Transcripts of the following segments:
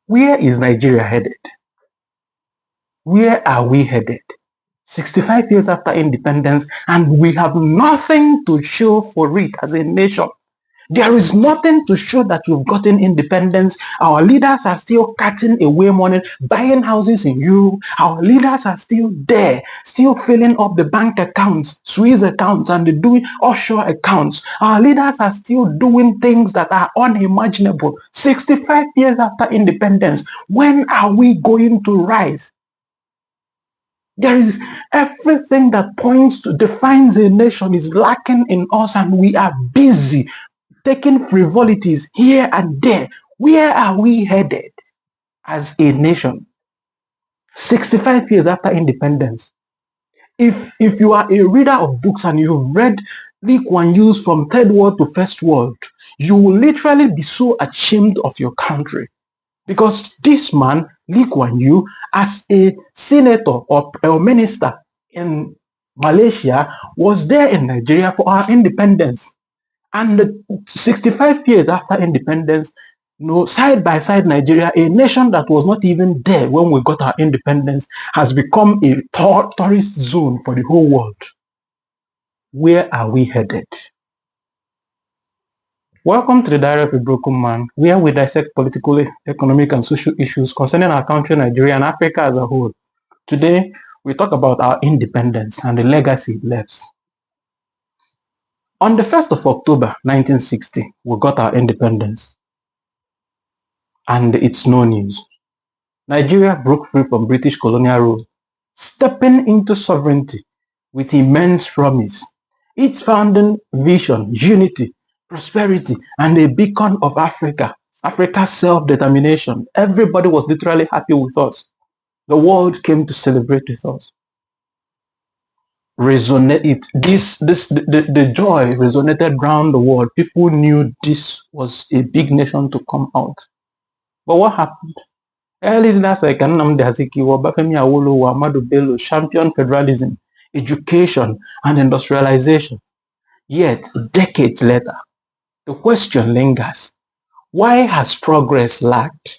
Where is Nigeria headed? Where are we headed? 65 years after independence, and we have nothing to show for it as a nation. There is nothing to show that we've gotten independence. Our leaders are still cutting away money, buying houses in Europe. Our leaders are still there, still filling up the bank accounts, Swiss accounts, and doing offshore accounts. Our leaders are still doing things that are unimaginable. 65 years after independence, when are we going to rise? There is everything that points to defines a nation is lacking in us, and we are busy taking frivolities here and there. Where are we headed as a nation? 65 years after independence. If you are a reader of books and you've read Lee Kuan Yew's From Third World to First World, you will literally be so ashamed of your country. Because this man, Lee Kuan Yew, as a senator or a minister in Malaysia, was there in Nigeria for our independence. And 65 years after independence, side by side, Nigeria, a nation that was not even there when we got our independence, has become a tourist zone for the whole world. Where are we headed? Welcome to the Diary of a Broken Man, where we dissect political, economic, and social issues concerning our country, Nigeria, and Africa as a whole. Today, we talk about our independence and the legacy it leaves. On the 1st of October 1960, we got our independence. And it's no news. Nigeria broke free from British colonial rule, stepping into sovereignty with immense promise. Its founding vision, unity, prosperity, and a beacon of Africa, Africa's self-determination. Everybody was literally happy with us. The world came to celebrate with us. The joy resonated around the world. People knew this was a big nation to come out. But what happened? Early leaders like Nnamdi Azikiwe, Obafemi Awolowo, Ahmadu Bello championed federalism, education, and industrialization. Yet, decades later, the question lingers. Why has progress lagged?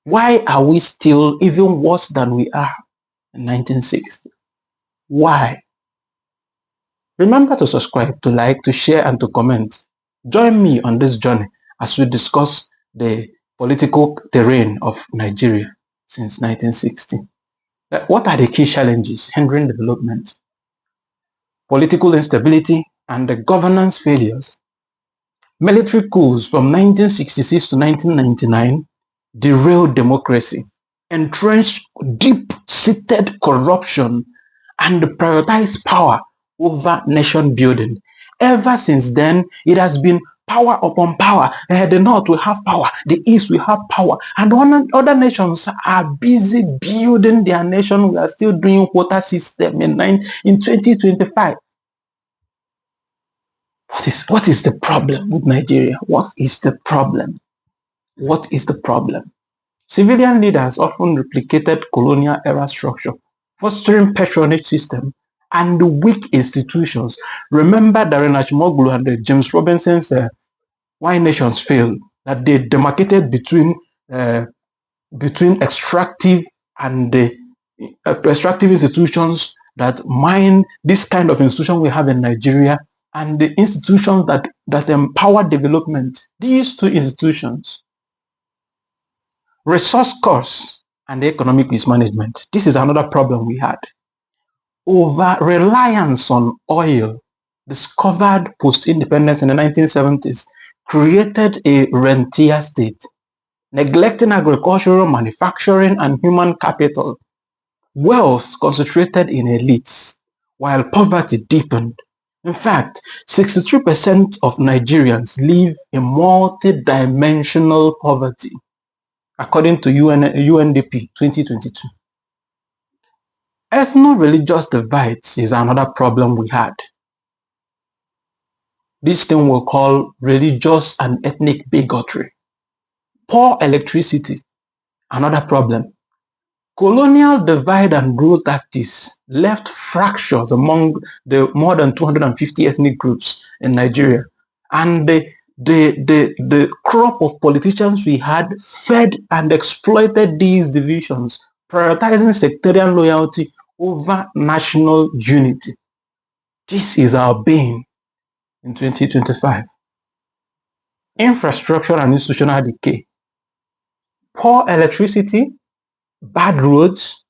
Why are we still even worse than we are in 1960? Why? Remember to subscribe, to like, to share, and to comment. Join me on this journey as we discuss the political terrain of Nigeria since 1960. What are the key challenges hindering development? Political instability and the governance failures. Military coups from 1966 to 1999 derailed democracy, entrenched deep-seated corruption, and prioritized power over nation building. Ever since then, it has been power upon power. The North will have power, the East will have power, and other nations are busy building their nation. We are still doing water system in 2025. What is the problem with Nigeria? What is the problem? What is the problem? Civilian leaders often replicated colonial-era structure, fostering patronage system and weak institutions. Remember Darren Achimoglu and James Robinson's Why Nations Fail, that they demarcated between extractive and extractive institutions that mine this kind of institution we have in Nigeria, and the institutions that empower development. These two institutions. Resource costs and economic mismanagement. This is another problem we had. Over-reliance on oil, discovered post-independence in the 1970s, created a rentier state, neglecting agricultural, manufacturing, and human capital. Wealth concentrated in elites, while poverty deepened. In fact, 63% of Nigerians live in multi-dimensional poverty, according to UNDP 2022. Ethno-religious divides is another problem we had. This thing we'll call religious and ethnic bigotry. Poor electricity, another problem. Colonial divide and rule tactics left fractures among the more than 250 ethnic groups in Nigeria, and the the crop of politicians we had fed and exploited these divisions, prioritizing sectarian loyalty over national unity. This is our bane in 2025. Infrastructure and institutional decay. Poor electricity, bad roads,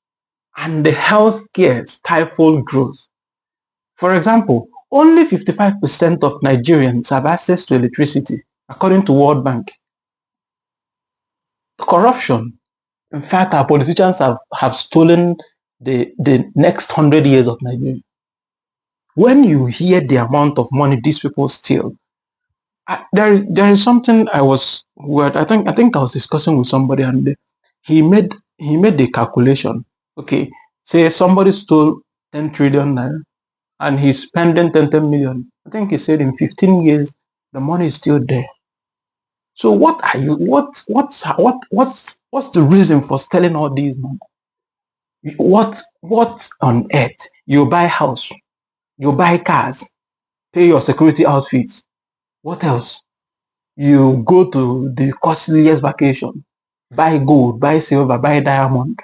and the healthcare stifle growth. For example, only 55% of Nigerians have access to electricity, according to World Bank. Corruption. In fact, our politicians have stolen the next 100 years of Nigeria. When you hear the amount of money these people steal, there is something I think I was discussing with somebody, and he made the calculation. Okay, say somebody stole 10 trillion naira and he's spending 10 million. I think he said in 15 years the money is still there. So what's the reason for stealing all these money? What on earth? You buy house, you buy cars, pay your security outfits. What else? You go to the costliest vacation, buy gold, buy silver, buy diamond.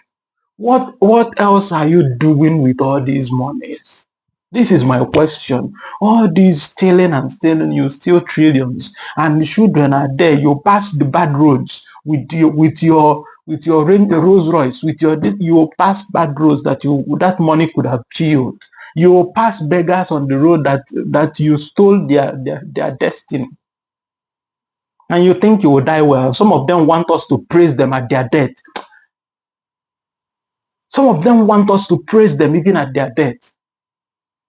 What else are you doing with all these monies? This is my question. All these stealing and stealing, you steal trillions, and the children are there. You pass the bad roads with your Rolls Royce, you pass bad roads that money could have chilled. You pass beggars on the road that you stole their destiny, and you think you will die well. Some of them want us to praise them at their death. Some of them want us to praise them even at their death.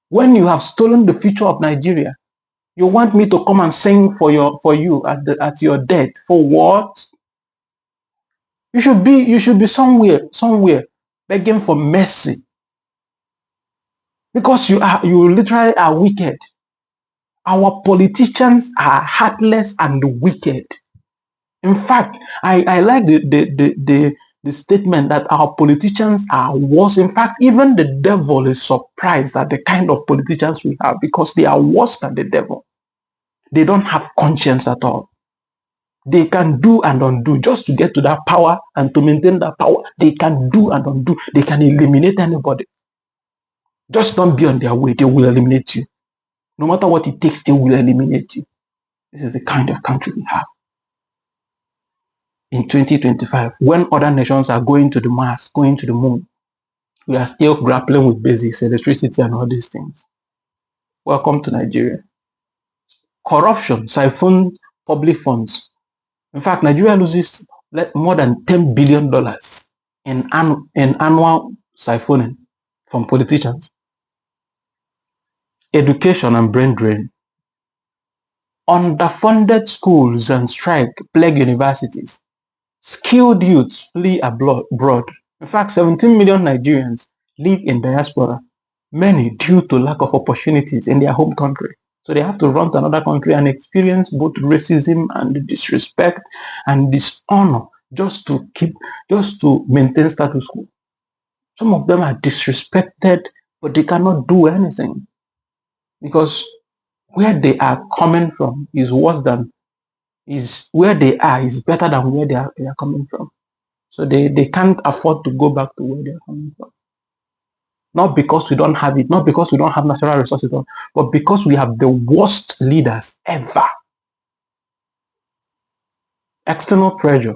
When you have stolen the future of Nigeria, you want me to come and sing for you at your death. For what? You should be somewhere begging for mercy, because you literally are wicked. Our politicians are heartless and wicked. In fact, I like the statement that our politicians are worse. In fact, even the devil is surprised at the kind of politicians we have, because they are worse than the devil. They don't have conscience at all. They can do and undo just to get to that power and to maintain that power. They can do and undo. They can eliminate anybody. Just don't be on their way. They will eliminate you. No matter what it takes, they will eliminate you. This is the kind of country we have. In 2025, when other nations are going to the Mars, going to the moon, we are still grappling with basics, electricity and all these things. Welcome to Nigeria. Corruption, siphon public funds. In fact, Nigeria loses more than $10 billion in annual siphoning from politicians. Education and brain drain. Underfunded schools and strike plague universities. Skilled youths flee abroad. In fact, 17 million Nigerians live in diaspora, many due to lack of opportunities in their home country. So they have to run to another country and experience both racism and disrespect and dishonor just to maintain status quo. Some of them are disrespected, but they cannot do anything, because where they are coming from is where they are is better than where they are coming from. So they can't afford to go back to where they are coming from. Not because we don't have it, not because we don't have natural resources, but because we have the worst leaders ever. External pressure,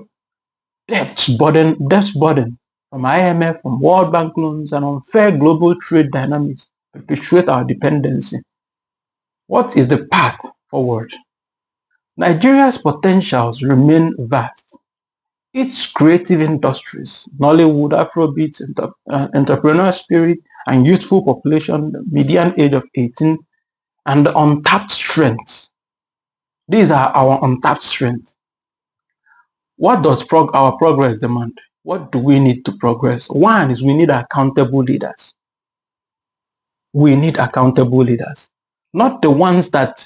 debt burden from IMF, from World Bank loans, and unfair global trade dynamics perpetuate our dependency. What is the path forward? Nigeria's potentials remain vast. Its creative industries, Nollywood, Afrobeat, entrepreneurial spirit, and youthful population, the median age of 18, and the untapped strengths. These are our untapped strengths. What does our progress demand? What do we need to progress? One is we need accountable leaders. We need accountable leaders, not the ones that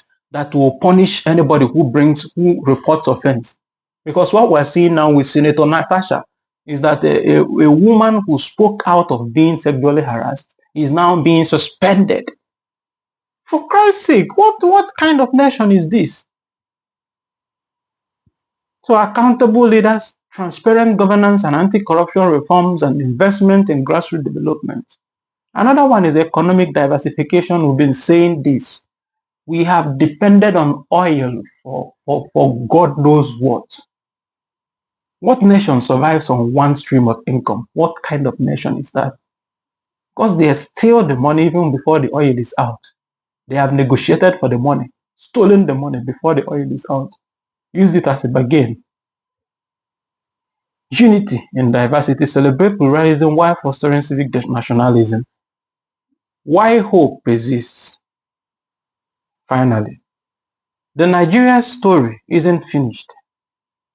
will punish anybody who reports offense. Because what we're seeing now with Senator Natasha is that a woman who spoke out of being sexually harassed is now being suspended. For Christ's sake, what kind of nation is this? So accountable leaders, transparent governance and anti-corruption reforms, and investment in grassroots development. Another one is economic diversification. We've been saying this. We have depended on oil for God knows what. What nation survives on one stream of income? What kind of nation is that? Because they steal the money even before the oil is out. They have negotiated for the money, stolen the money before the oil is out, use it as a bargain. Unity in diversity, celebrate pluralism while fostering civic nationalism. Why hope exists? Finally, the Nigeria story isn't finished.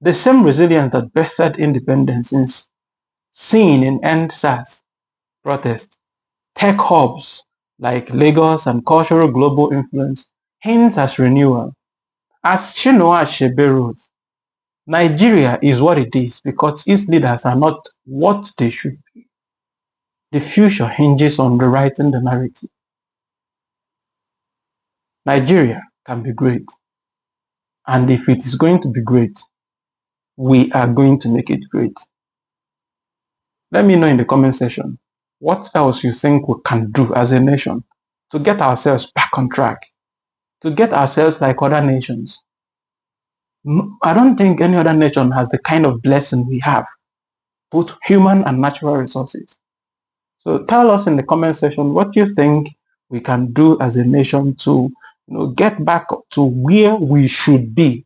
The same resilience that birthed independence is seen in end SARS protests, tech hubs like Lagos, and cultural global influence hints at renewal. As Chinua Achebe wrote, Nigeria is what it is because its leaders are not what they should be. The future hinges on rewriting the narrative. Nigeria can be great, and if it is going to be great, we are going to make it great. Let me know in the comment section what else you think we can do as a nation to get ourselves back on track, to get ourselves like other nations. I don't think any other nation has the kind of blessing we have, both human and natural resources. So tell us in the comment section what you think we can do as a nation to get back to where we should be.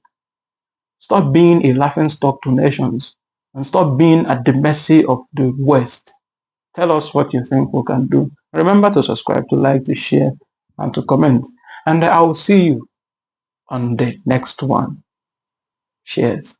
Stop being a laughingstock to nations and stop being at the mercy of the West. Tell us what you think we can do. Remember to subscribe, to like, to share, and to comment. And I will see you on the next one. Cheers.